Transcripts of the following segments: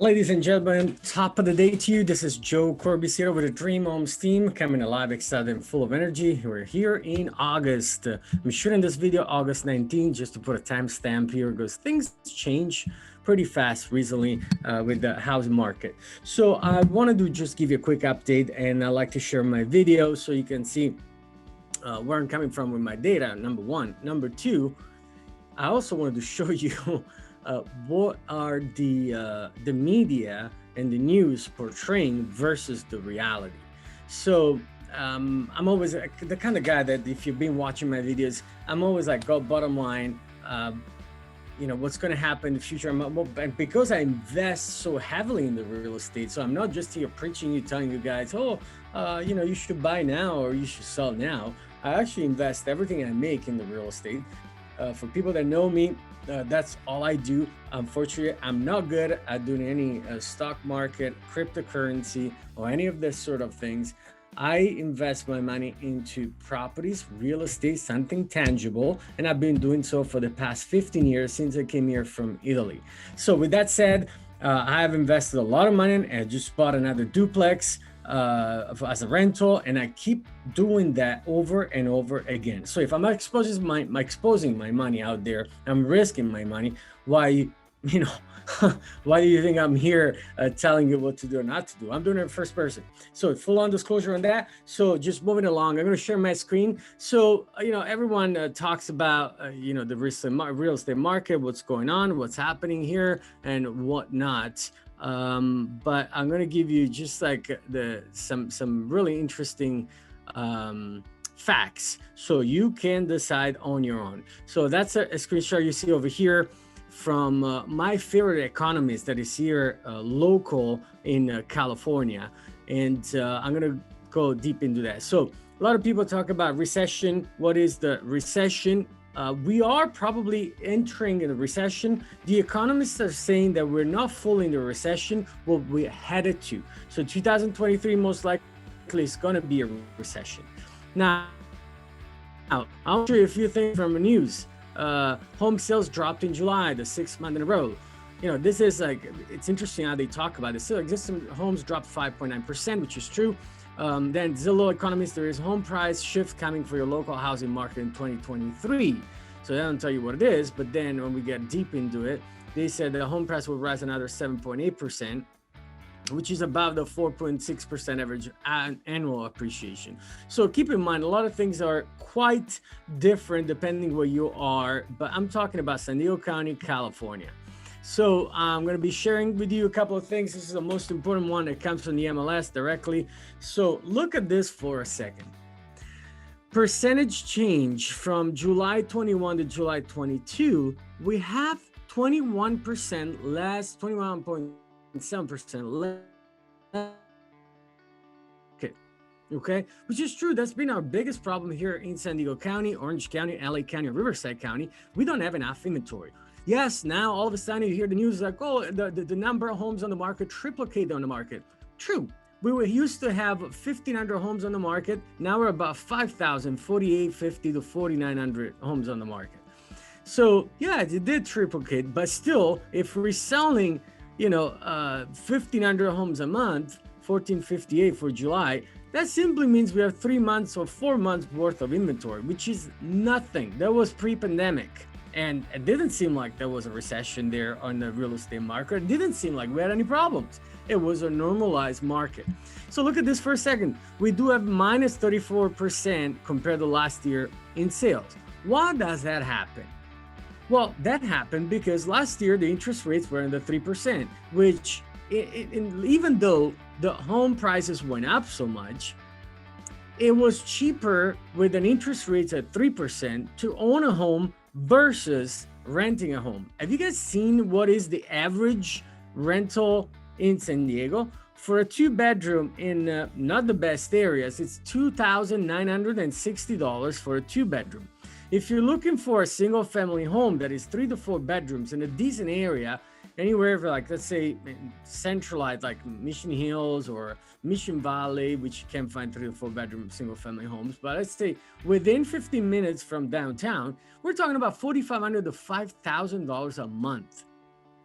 Ladies and gentlemen, top of the day to you. This is Joe Corbisiero with the Dream Homes team coming alive, excited, and full of energy. We're here in August. I'm shooting this video August 19th just to put a timestamp here because things change pretty fast recently with the housing market. So I wanted to just give you a quick update, and I like to share my video so you can see where I'm coming from with my data, number one. Number two, I also wanted to show you what are the media and the news portraying versus the reality. So I'm always the kind of guy that if you've been watching my videos, I'm always like, go bottom line. What's going to happen in the future. And because I invest so heavily in the real estate, so I'm not just here preaching you, telling you guys, you should buy now or you should sell now. I actually invest everything I make in the real estate. For people that know me, that's all I do. Unfortunately, I'm not good at doing any stock market, cryptocurrency, or any of this sort of things. I invest my money into properties, real estate, something tangible, and I've been doing so for the past 15 years since I came here from Italy. So with that said, I have invested a lot of money and I just bought another duplex as a rental, and I keep doing that over and over again. So if I'm exposing my money out there, I'm risking my money. Why, why do you think I'm here telling you what to do or not to do? I'm doing it in first person. So full on disclosure on that. So just moving along, I'm going to share my screen. So, everyone talks about, the real estate market, what's going on, what's happening here and whatnot. But I'm going to give you just like some really interesting facts so you can decide on your own. So that's a screenshot you see over here from my favorite economist that is here local in California. And I'm going to go deep into that. So a lot of people talk about recession. What is the recession? We are probably entering a recession. The economists are saying that we're not fully in the recession, but we're headed to. So 2023 most likely is going to be a recession. Now, I'll show you a few things from the news. Home sales dropped in July, the 6th month in a row. This is it's interesting how they talk about it. So existing homes dropped 5.9%, which is true. Then Zillow economist, there is home price shift coming for your local housing market in 2023. So they don't tell you what it is, but then when we get deep into it, they said the home price will rise another 7.8%, which is above the 4.6% average annual appreciation. So keep in mind, a lot of things are quite different depending where you are, but I'm talking about San Diego County, California. So I'm going to be sharing with you a couple of things. This is the most important one that comes from the MLS directly. So look at this for a second. Percentage change from July 21 to July 22, we have 21% less, 21.7% less. Okay, which is true. That's been our biggest problem here in San Diego County, Orange County, LA County, Riverside County. We don't have enough inventory. Yes, now all of a sudden you hear the news like, oh, the number of homes on the market triplicated on the market. True. We were used to have 1,500 homes on the market. Now we're about 5,000, 4,850 to 4,900 homes on the market. So yeah, it did triplicate, but still, if we're selling, 1,500 homes a month, 1,458 for July, that simply means we have 3 months or 4 months worth of inventory, which is nothing. That was pre-pandemic. And it didn't seem like there was a recession there on the real estate market. It didn't seem like we had any problems. It was a normalized market. So look at this for a second. We do have minus 34% compared to last year in sales. Why does that happen? Well, that happened because last year the interest rates were in the 3%, which even though the home prices went up so much, it was cheaper with an interest rates at 3% to own a home versus renting a home. Have you guys seen what is the average rental in San Diego? For a 2-bedroom in not the best areas, it's $2,960 for a 2-bedroom. If you're looking for a single family home that is 3 to 4 bedrooms in a decent area, anywhere for let's say centralized like Mission Hills or Mission Valley, which you can find 3 to 4 bedroom single family homes, but let's say within 15 minutes from downtown, we're talking about $4,500 to $5,000 a month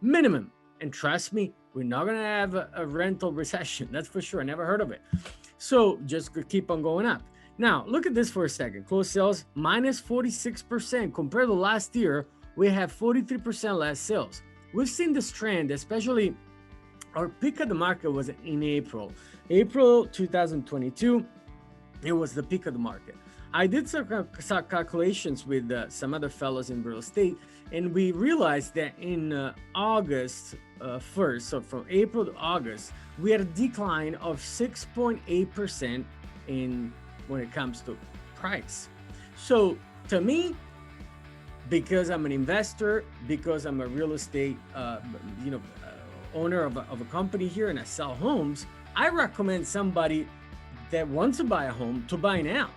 minimum. And trust me, We're not going to have a rental recession. That's for sure. I never heard of it. So just keep on going up. Now, look at this for a second. Closed sales minus 46% compared to last year. We have 43% less sales. We've seen this trend, especially our peak of the market was in April 2022. It was the peak of the market. I did some calculations with some other fellows in real estate, and we realized that in August 1st, so from April to August, we had a decline of 6.8% in when it comes to price. So to me, because I'm an investor, because I'm a real estate owner of a company here and I sell homes, I recommend somebody that wants to buy a home to buy now.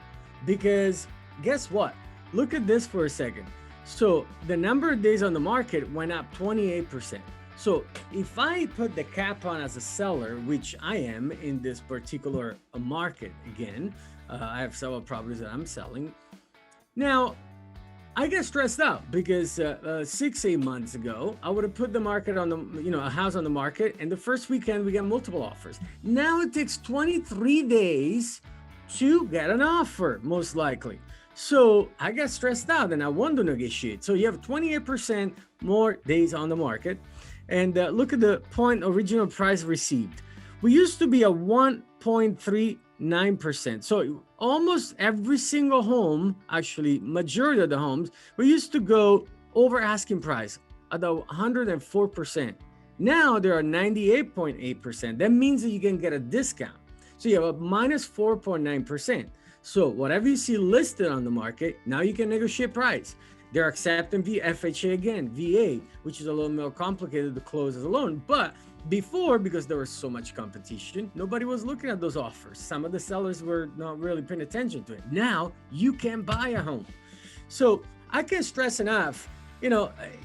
Because guess what? Look at this for a second. So the number of days on the market went up 28%. So if I put the cap on as a seller, which I am in this particular market, again, I have several properties that I'm selling. Now, I get stressed out because 6-8 months ago, I would have put the market on the, a house on the market, and the first weekend we get multiple offers. Now it takes 23 days to get an offer, most likely. So I got stressed out and I want to negotiate. So you have 28% more days on the market. And look at the point original price received. We used to be a 1.39%. So almost every single home, actually majority of the homes, we used to go over asking price at 104%. Now there are 98.8%. That means that you can get a discount. So you have a minus 4.9%. So whatever you see listed on the market, now you can negotiate price. They're accepting FHA again, VA, which is a little more complicated to close as a loan. But before, because there was so much competition, nobody was looking at those offers. Some of the sellers were not really paying attention to it. Now you can buy a home. So I can't stress enough,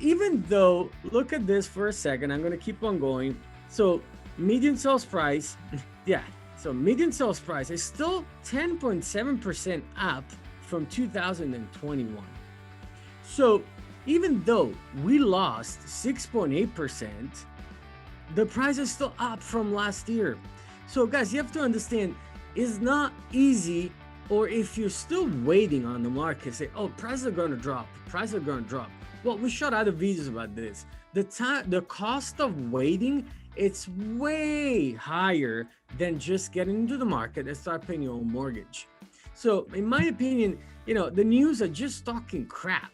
even though, look at this for a second, I'm going to keep on going. So median sales price, yeah. So median sales price is still 10.7% up from 2021. So even though we lost 6.8%, the price is still up from last year. So guys, you have to understand, it's not easy, or if you're still waiting on the market, say, oh, prices are going to drop, prices are going to drop. Well, we shot other videos about this. The cost of waiting, it's way higher than just getting into the market and start paying your own mortgage. So in my opinion, the news are just talking crap.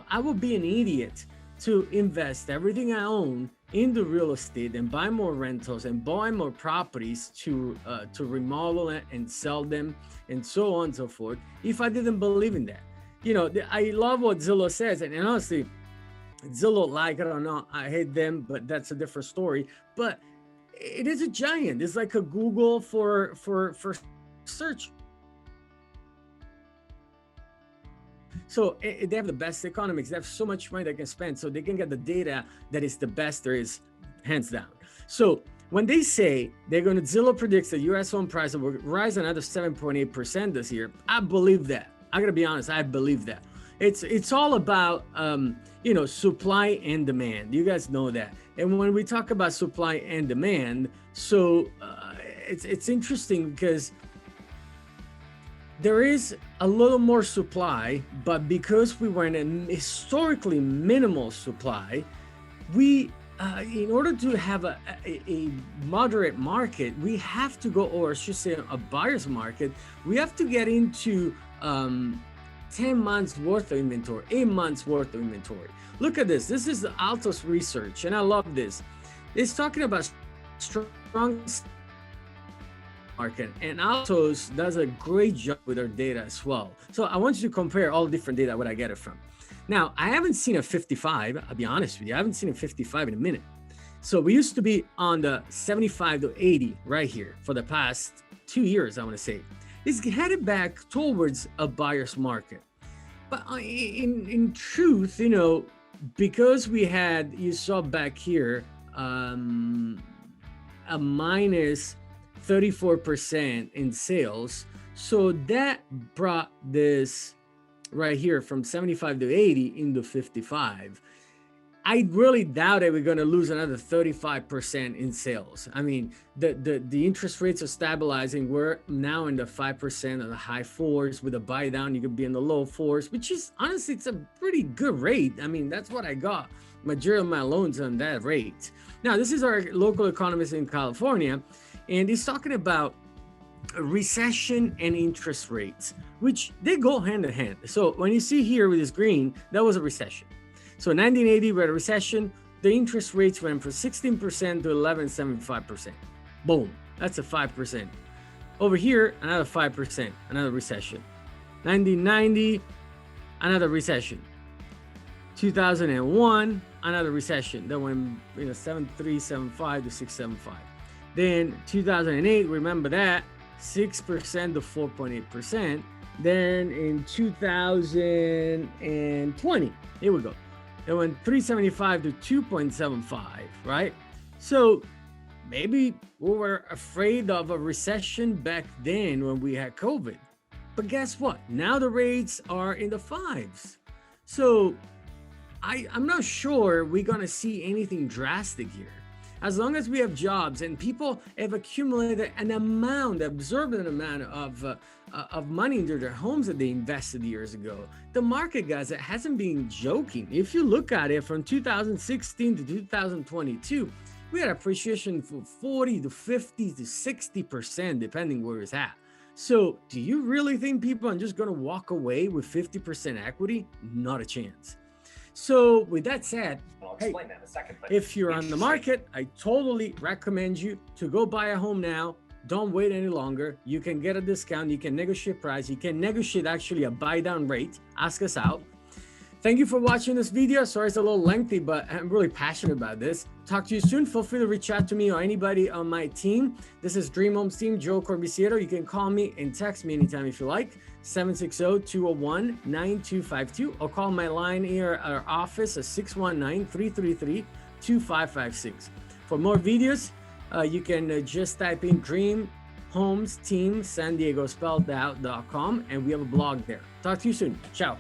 I would be an idiot to invest everything I own into real estate and buy more rentals and buy more properties to remodel it and sell them and so on and so forth if I didn't believe in that. I love what Zillow says, and honestly, Zillow, like it or not, I hate them, but that's a different story. But it is a giant. It's like a Google for search. So they have the best economics. They have so much money they can spend, so they can get the data that is the best there is, hands down. So when they say Zillow predicts the U.S. home price will rise another 7.8% this year, I believe that. I gotta be honest, I believe that. It's all about supply and demand. You guys know that. And when we talk about supply and demand, so it's interesting because there is a little more supply, but because we were in a historically minimal supply, we in order to have a moderate market, we have to go, or I should say a buyer's market, we have to get into 10 months worth of inventory, 8 months worth of inventory. Look at this. This is the Altos research, and I love this. It's talking about strong market, and Altos does a great job with their data as well. So I want you to compare all the different data where I get it from. Now, I haven't seen a 55, I'll be honest with you, I haven't seen a 55 in a minute. So we used to be on the 75 to 80 right here for the past 2 years, I want to say. It's headed back towards a buyer's market. But in truth, because we had, you saw back here, a minus 34% in sales. So that brought this right here from 75 to 80 into 55. I really doubt that we're going to lose another 35% in sales. I mean, the interest rates are stabilizing. We're now in the 5% or the high fours. With a buy down, you could be in the low fours, which is honestly, it's a pretty good rate. I mean, that's what I got majority of my loans on that rate. Now, this is our local economist in California, and he's talking about recession and interest rates, which they go hand in hand. So when you see here with this green, that was a recession. So 1980, we had a recession. The interest rates went from 16% to 11.75%. Boom, that's a 5%. Over here, another 5%, another recession. 1990, another recession. 2001, another recession. That went 7.375 to 6.75. Then 2008, remember that, 6% to 4.8%. Then in 2020, here we go. It went 375 to 2.75, right? So maybe we were afraid of a recession back then when we had COVID. But guess what? Now the rates are in the fives. So I'm not sure we're going to see anything drastic here. As long as we have jobs and people have accumulated an amount, absorbed an amount of money into their homes that they invested years ago. The market, guys, it hasn't been joking. If you look at it from 2016 to 2022, we had appreciation from 40 to 50 to 60%, depending where it's at. So do you really think people are just going to walk away with 50% equity? Not a chance. So with that said, I'll explain that in a second. But if you're on the market, I totally recommend you to go buy a home now. Don't wait any longer. You can get a discount. You can negotiate price. You can negotiate actually a buy down rate. Ask us out. Thank you for watching this video. Sorry it's a little lengthy, but I'm really passionate about this. Talk to you soon. Feel free to reach out to me or anybody on my team. This is Dream Homes team, Joe Corbisiero. You can call me and text me anytime if you like, 760-201-9252, or call my line here at our office at 619-333-2556. For more videos, you can just type in Dream Homes Team San Diego spelled out.com, and we have a blog there. Talk to you soon. Ciao.